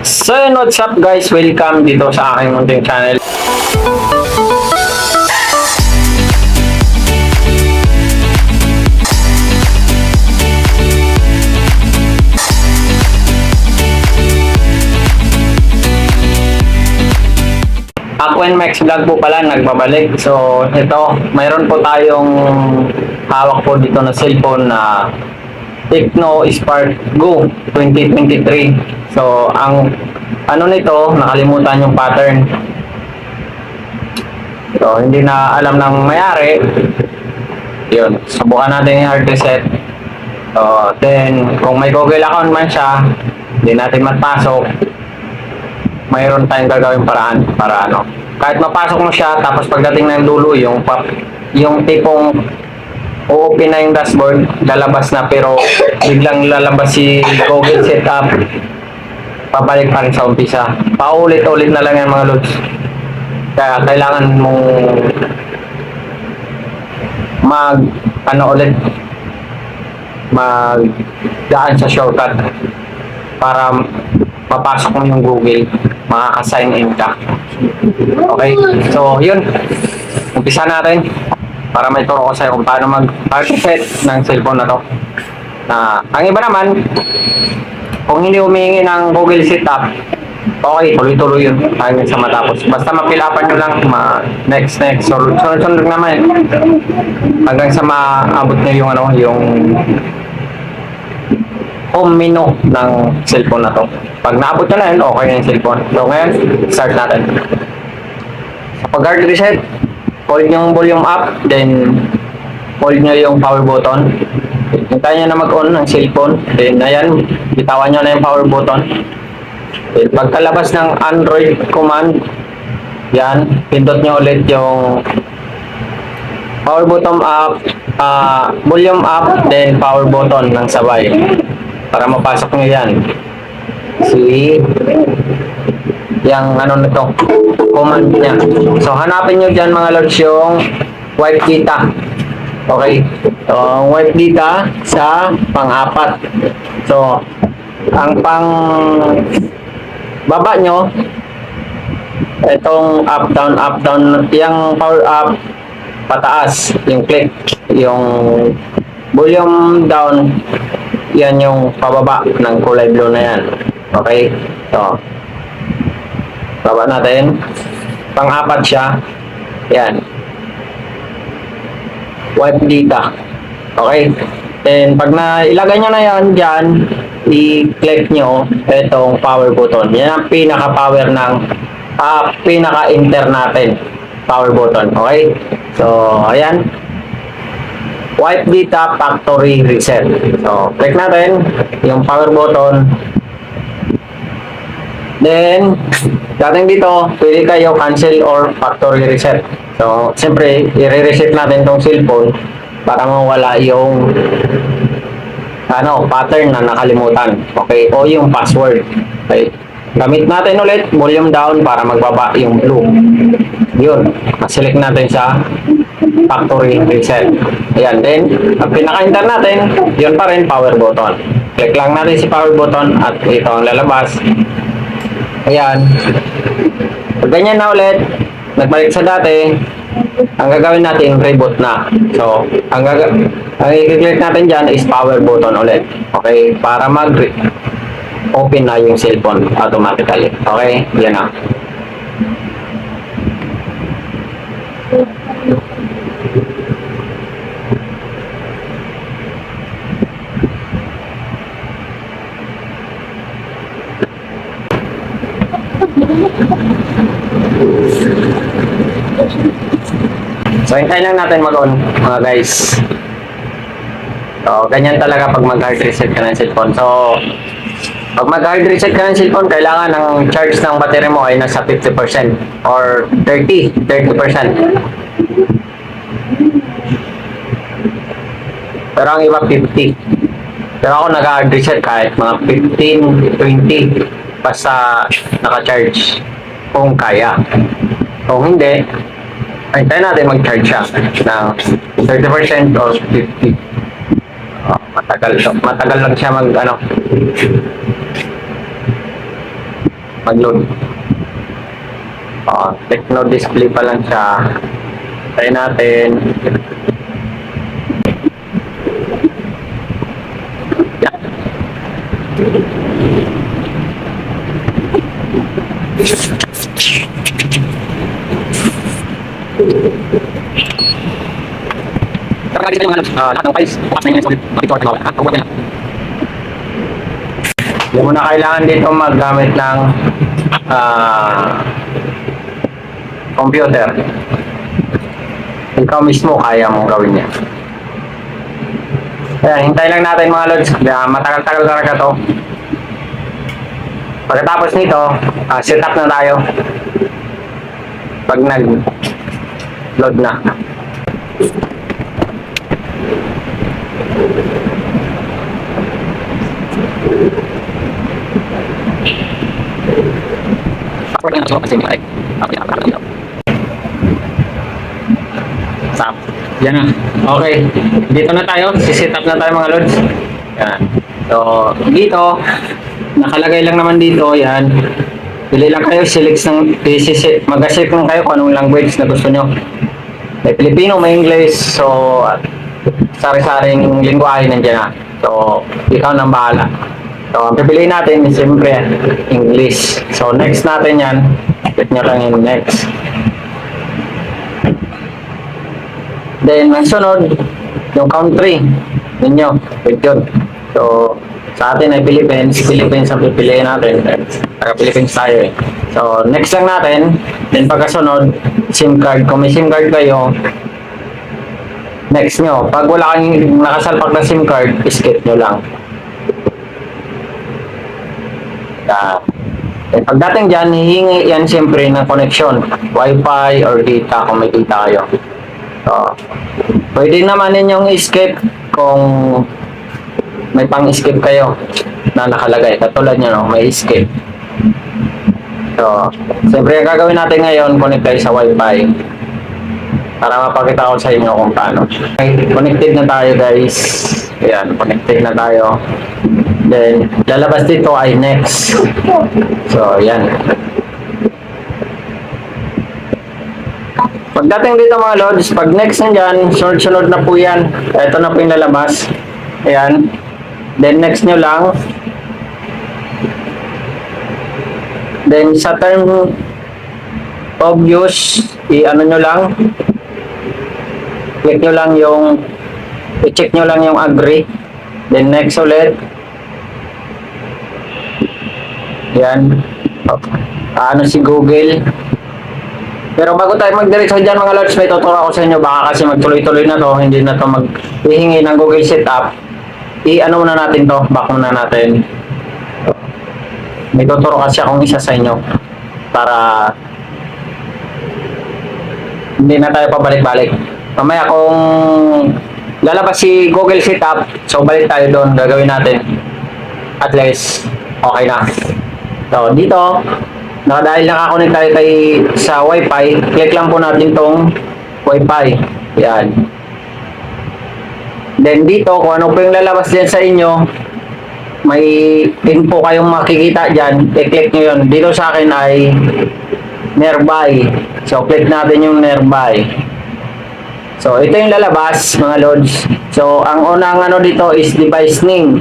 So yun, what's up guys? Welcome dito sa aking munting channel. Ako and Max Vlog po pala nagbabalik. So ito, mayroon po tayong hawak po dito na cellphone na Tecno Spark Go 2023. So ang ano nito, nakalimutan yung pattern. So hindi na alam ng mayari. Yun, subukan natin yung hard reset. So then kung may Google account man siya, hindi natin matpasok. Mayroon tayong gagawin paraan para ano. Kahit mapasok mo siya, tapos pagdating ng dulo, yung tipong open na yung dashboard, lalabas na pero biglang lalabas si Google Setup, pabalik pa rin sa umpisa. Paulit-ulit na lang yan mga lods. Kaya kailangan mong magdaan sa shortcut para papasok mo yung Google, makaka-sign in ka. Okay, so yun, umpisa natin para may turo ko sa'yo kung paano mag-hard reset ng cellphone na to. Ang iba naman, kung hindi humingi ng Google Setup, okay, tuloy-tuloy yun hanggang sa matapos. Basta mapilapan nyo lang, next, sunod naman hanggang sa maabot nyo yung yung home menu ng cellphone na to. Pag naabot nyo na yun, okay na yung cellphone. So ngayon, start natin. Sa pag-hard reset, hold yung volume up, then hold nyo yung power button. Hintayin nyo na mag-on ng cellphone. Then ayan, bitawan nyo na yung power button. Then pagkalabas ng Android command, yan, pindot nyo ulit yung power button up, volume up, then power button ng sabay. Para mapasok nyo yan. See? Yung ano nito, command niya. So hanapin nyo dyan mga lords yung wipe data. Okay. So wipe data sa pang-apat. So ang pang baba nyo, itong up down, yung power up pataas, yung click, yung volume down, yan yung pababa ng kulay blue na yan. Okay, so baba natin, pang-apat siya, yan, wipe data. Okay, then pag ilagay nyo na yan dyan, i-click nyo itong power button. Yan ang pinaka-power ng pinaka-enter natin, power button. Okay, so ayan, wipe data factory reset. So click natin yung power button. Then dating dito, pwede kayo cancel or factory reset. So siyempre, i-reset natin tong cellphone para mawala yung pattern na nakalimutan. Okay, o yung password. Okay, gamit natin ulit volume down para magbaba yung blue. Yun, select natin sa factory reset. Ayan, then ang pinaka-enter natin, yun pa rin, power button. Click lang natin si power button at ito ang lalabas. Ayan, pag ganyan na ulit, nagbalik sa dati, ang gagawin natin, reboot na. So ang i-click natin dyan is power button ulit. Okay, para mag-open na yung cellphone automatically. Okay, yan na. So hintayin lang natin mag-on mga guys. So ganyan talaga pag mag-hard reset ka ng cellphone. So pag mag-hard reset ka ng cellphone, kailangan ng charge ng battery mo ay nasa 50% or 30%. Pero ang iba 50. Pero ako nag-hard reset kahit mga 15, 20 basta naka-charge kung kaya. Kung hindi, hintayin natin mag-charge siya ng 30% or 50%. Matagal lang siya mag-load. Techno display pa lang siya. Try natin. Yan. Kapag nakikita yung lahat ng files, bukas na yun yung solid. Mapicture at mawala. Huwag na. Hindi mo na kailangan dito maggamit ng computer. Ikaw mismo kaya mong gawin yan. Kaya hintay lang natin mga lods. Matagal-tagal talaga to. Pagkatapos nito, set up na tayo. Pag nag-load na. Password na kasi hindi like. Stop. Yan na. Okay. Dito na tayo. Si-set up na tayo mga lods. Yan. So, dito, nakalagay lang naman dito. Yan. Pili lang kayo. Select ng PCC. Mag-select lang kayo kung anong language na gusto nyo. May Filipino, may English. So, sari-saring lingwahe nandiyan na. So, ikaw nang bahala. So, ang pipiliin natin, siyempre, English. So, next natin yan. Click nyo lang yung next. Then, ang sunod, yung country ninyo. Wait yun. So, sa atin ay Philippines. Philippines ang pipiliin natin. Taga-Philippines tayo eh. So, next lang natin. Then, pagkasunod, SIM card. Kung may SIM card kayo, next nyo. Pag wala kang nakasalpak na SIM card, skip nyo lang. Pagdating dyan, hihingi yan siyempre ng connection. Wi-Fi or data kung may data kayo. So, pwede naman ninyong skip kung may pang-skip kayo na nakalagay. Katulad nyo, no? May skip. So, siyempre ang gagawin natin ngayon, connect tayo sa Wi-Fi. Para mapakita ko sa inyo kung paano. Okay, connected na tayo guys. Ayan, connected na tayo. Then, lalabas dito ay next. So, yan. Pagdating dito mga lods, pag next nandyan, sunod-sunod na po yan. Ito na po yung lalabas. Ayan. Then, next nyo lang. Then, sa term of use, i-ano nyo lang. Click nyo lang yung, i-check nyo lang yung agree. Then, next ulit. Yan. Ano si Google. Pero bago tayo magdiretso dyan mga lods, may tuturo ako sa inyo. Baka kasi magtuloy-tuloy na to. Hindi na to maghihingi ng Google setup. I-ano muna natin to. Back muna natin. May tuturo kasi akong isa sa inyo. Para hindi na tayo pabalik-balik. Mamaya kung lalabas si Google setup, so balik tayo doon. Gagawin natin. At least, okay na. So, dito, dahil nakakonect tayo sa Wi-Fi, click lang po natin tong Wi-Fi. Yan. Then dito, kung ano po yung lalabas dyan sa inyo, may info kayong makikita dyan, i-click nyo yun. Dito sa akin ay nearby. So, click natin yung nearby. So, ito yung lalabas, mga lods. So, ang unang ano dito is device name.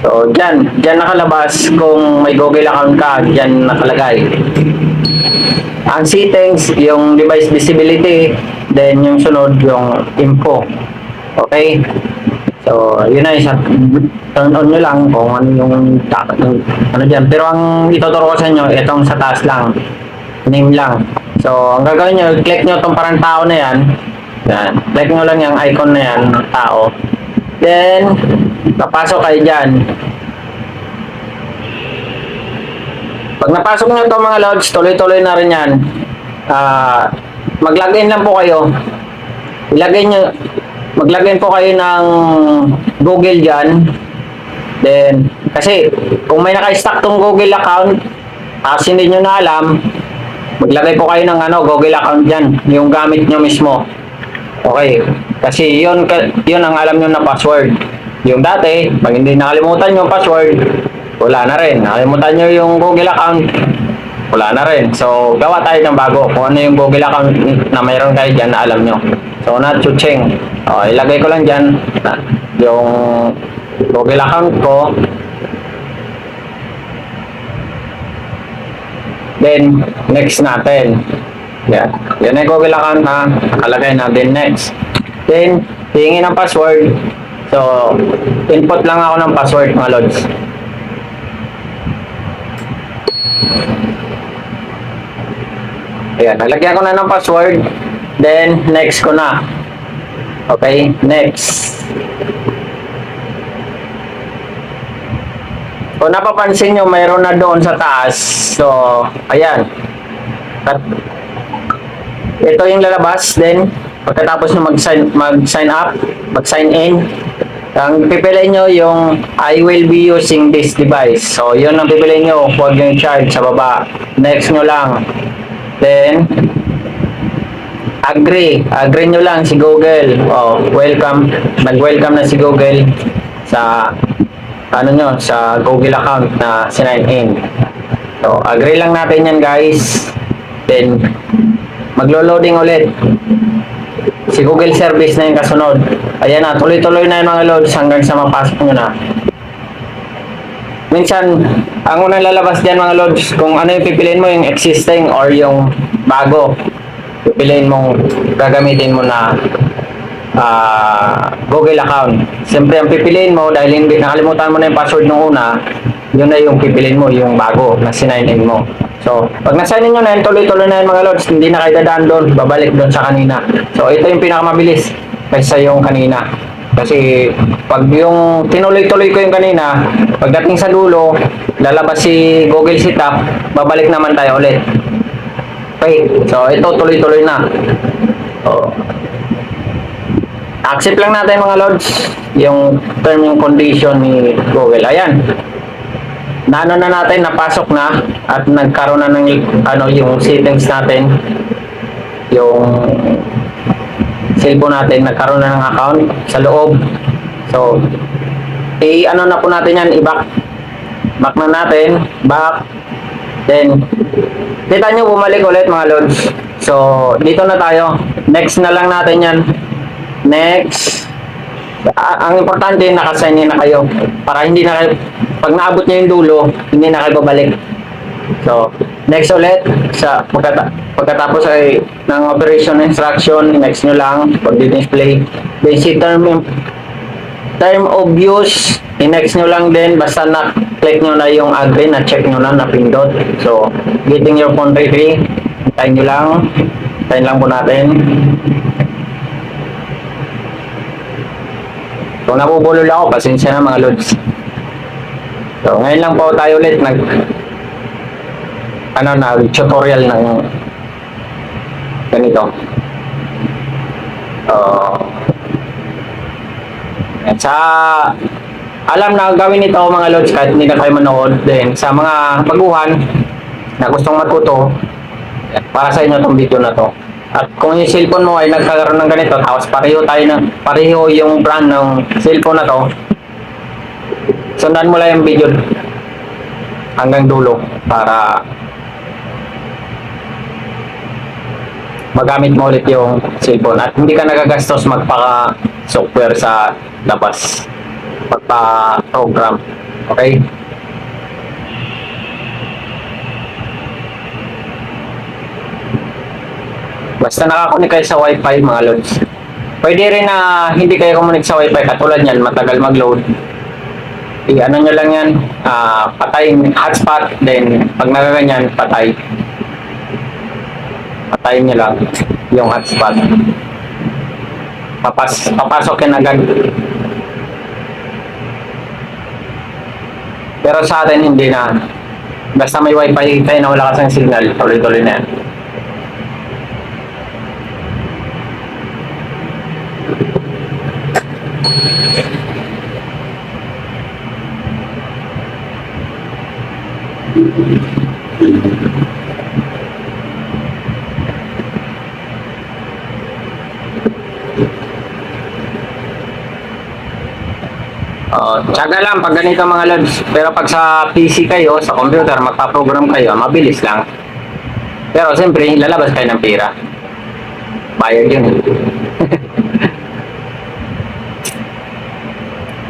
So, dyan nakalabas kung may Google account ka, dyan nakalagay. Ang settings, yung device visibility, then yung sunod, yung info. Okay? So, yun na, turn on nyo lang kung ano yung ano dyan. Pero ang ituturo ko sa inyo, itong sa taas lang, name lang. So, ang gagawin nyo, click nyo itong parang tao na yan. Yan. Click nyo lang yung icon na yan, ng tao. Then, papasok kayo dyan. Pag napasok nyo ito mga lods, tuloy-tuloy na rin yan. Mag-login lang po kayo. Mag-login po kayo ng Google dyan. Then, kasi kung may naka-stack tong Google account, kasi hindi nyo na alam, maglagay po kayo ng Google account dyan, yung gamit nyo mismo. Okay, kasi yun ang alam nyo na password. Yung dati, pag hindi nakalimutan yung password, wala na rin. Nakalimutan nyo yung Google account, wala na rin. So, gawa tayo ng bago. Kung ano yung Google account na mayroon kayo dyan na alam nyo. So, na chucheng. Ilagay ko lang dyan yung Google account ko. Then, next natin. Yan. Yan ay Google account na nakalagay na. Then, next. Then, hihingi ng password. So, input lang ako ng password mga lods. Ayan, nalagyan ko na ng password. Then, next ko na. Okay, next. Kung napapansin nyo, mayroon na doon sa taas. So, ayan. At ito yung lalabas. Then, pagkatapos nyo mag-sign up, mag-sign in, ang pipiliin nyo yung I will be using this device. So, yun ang pipiliin nyo. Huwag yung charge sa baba. Next nyo lang. Then, agree nyo lang si Google. Welcome. Nag-welcome na si Google sa sa Google account na sinign in. So, agree lang natin yan guys. Then, maglo-loading ulit. Si Google service na yung kasunod. Ayan na, tuloy-tuloy na yung mga loads hanggang sa mapasok nyo na. Minsan, ang unang lalabas dyan mga loads, kung ano yung pipiliin mo, yung existing or yung bago. Pipiliin mong gagamitin mo na Google account. Siyempre, ang pipiliin mo, dahil hindi nakalimutan mo na yung password nung una, yun na yung pipiliin mo, yung bago na sinign in mo. So, pag na-sign in nyo na yun, tuloy-tuloy na yun mga loads, hindi na kayo dadaan doon, babalik doon sa kanina. So, ito yung pinakamabilis kaysa yung kanina. Kasi, pag yung tinuloy-tuloy ko yung kanina, pagdating sa dulo, lalabas si Google Setup, babalik naman tayo ulit. Okay, so ito tuloy-tuloy na. So, accept lang natin mga loads, yung term and condition ni Google. Ayan. Naano na natin, napasok na at nagkaroon na ng yung settings natin, yung cellphone natin nagkaroon na ng account sa loob. So na po natin yan, i-back na natin, back. Then kita nyo bumalik ulit mga loads. So dito na tayo, next na lang natin yan, next. Ang importante, nakasign in na kayo para hindi na kayo, pag naabot nyo yung dulo, hindi na kayo babalik. So, next ulit, pagkatapos ay ng operation instruction, next nyo lang, pag-display. Basic term of use, i-next nyo lang din, basta na-click nyo na yung agree, na-check nyo na, na-pindot. So, getting your phone ready, tayo nyo lang, po natin. Kung nabubulol ako, pasensya na mga lods. So, ngayon lang po tayo ulit tutorial ng ganito. At sa alam na gawin ito mga lods kahit hindi na kayo manood din sa mga baguhan na gustong matuto, para sa inyo itong video na to. At kung yung cellphone mo ay nagkakaroon ng ganito, tapos pareho yung brand ng cellphone na to, sundan mo lang yung video hanggang dulo para magamit mo ulit yung cellphone at hindi ka nagagastos magpaka-software sa labas, magpa-program. Okay? Basta nakakunik kayo sa wifi mga lods. Pwede rin na hindi kayo kumunik sa wifi, katulad yan, matagal mag-load. I-ano nyo lang yan, patay hotspot, then pag nagaganyan, patay. Patayin nyo lang yung hotspot. Papasok yan agad. Pero sa atin hindi na. Basta may wifi kayo na wala kasang signal, tuloy-tuloy na yan. Tsaga lang pag ganito mga lods. Pero pag sa PC kayo, sa computer, magpa-program kayo, mabilis lang. Pero siyempre, lalabas kayo ng pira. Bayad yun.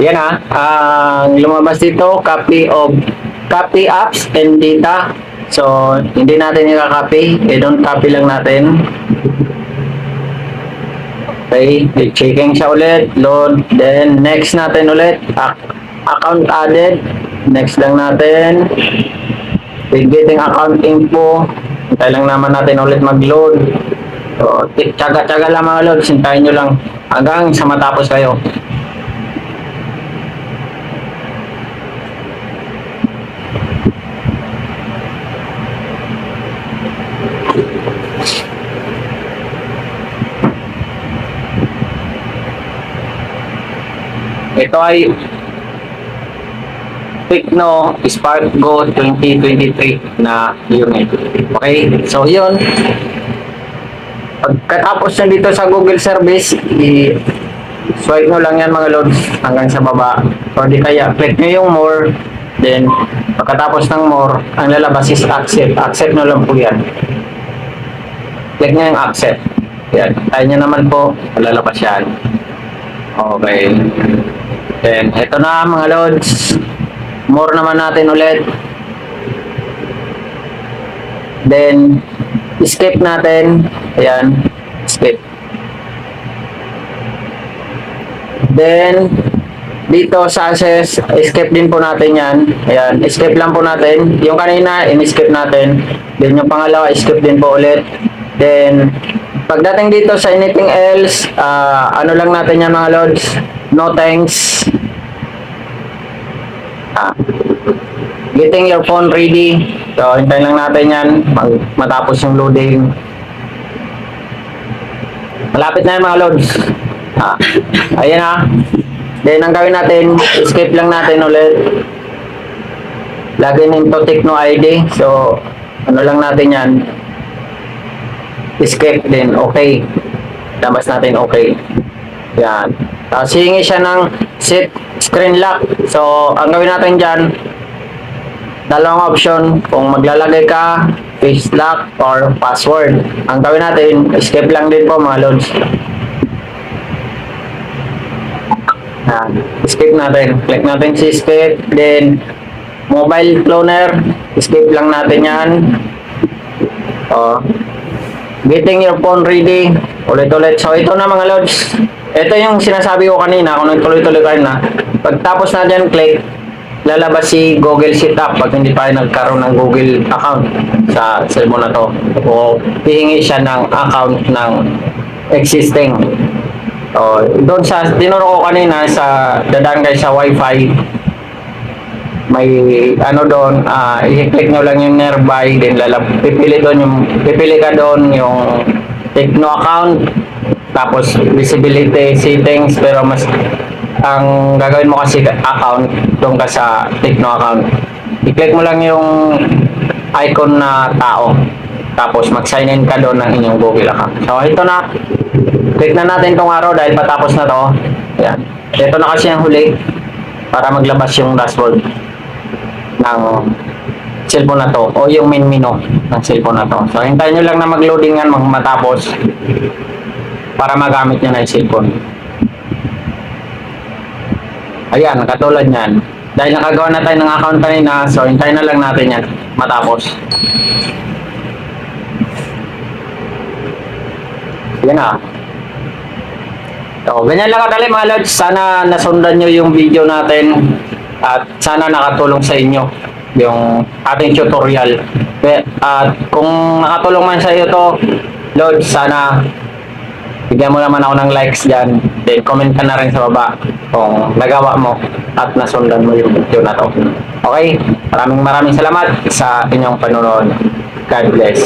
Yan ang lumabas dito, copy apps and data. So, hindi natin i-copy, i-don't copy lang natin. Okay, checking siya ulit, load, then next natin ulit, account added, next lang natin, with getting account info, hintay lang naman natin ulit mag-load. So, tsaga-tsaga lang mga loads, hintayin nyo lang hanggang sa matapos kayo. Ito ay Tecno Spark Go 2023 na unit. Okay, so yun. Pagkatapos na dito sa Google service, i-swipe nyo lang yan mga loads hanggang sa baba. O di kaya, click nyo yung more. Then, pagkatapos ng more, ang lalabas is accept. Accept nyo lang po yan. Click nyo yung accept. Yan. Tayo nyo naman po, lalabas yan. Okay. Then, ito na mga loads. More naman natin ulit. Then, skip natin. Ayan. Skip. Then, dito sa access, skip din po natin yan. Ayan. Skip lang po natin. Yung kanina, in-skip natin. Then, yung pangalawa, skip din po ulit. Then, pagdating dito sa anything else, ano lang natin yan mga loads. No thanks. Getting your phone ready. So, hintayin lang natin yan. Matapos yung loading. Malapit na yan mga loads. Ayan na. Then, ang gawin natin, skip lang natin ulit. Lagyan into Tecno ID. So, ano lang natin yan. Skip din. Okay. Labas natin okay. Yan. Tapos hihingi siya ng set screen lock. So, ang gawin natin dyan, dalawang option. Kung maglalagay ka, face lock or password. Ang gawin natin, skip lang din po mga loads. Yan. Skip natin. Click natin si skip. Then, mobile cloner. Skip lang natin yan. Getting your phone ready. Ulit-ulit. So, ito na mga loads. Ito yung sinasabi ko kanina, kung nagtuloy-tuloy kayo na. Pagtapos na dyan, click, lalabas si Google Setup pag hindi pa nagkaroon ng Google account sa cellphone na to. O hihingi siya ng account ng existing. Doon sa, tinuro ko kanina sa, dadaan kayo sa Wi-Fi, may ano doon, i-click nyo lang yung nearby, then pipili ka doon yung Tecno account, tapos visibility settings, pero mas ang gagawin mo kasi account, doon ka sa Tecno account, i-click mo lang yung icon na tao, tapos mag-sign in ka doon ng inyong Google account. So ito na, click na natin tong araw dahil patapos na to. Yan. Ito na kasi ang huli para maglabas yung dashboard ng cellphone na to o yung main menu ng cellphone na to. So hintayin nyo lang na mag-loading yan matapos para magamit nyo na yung cellphone. Ayan, katulad yan. Dahil nakagawa na tayo ng account kanina, so hintayin na lang natin yan matapos. Yan na. So, ganyan lang kadali mga lods. Sana nasundan nyo yung video natin at sana nakatulong sa inyo yung ating tutorial. At kung nakatulong man sa iyo to, lods, sana bigyan mo naman ako ng likes dyan. Then comment ka na rin sa baba kung nagawa mo at nasundan mo yung video na to. Okay? Maraming salamat sa inyong panonood. God bless.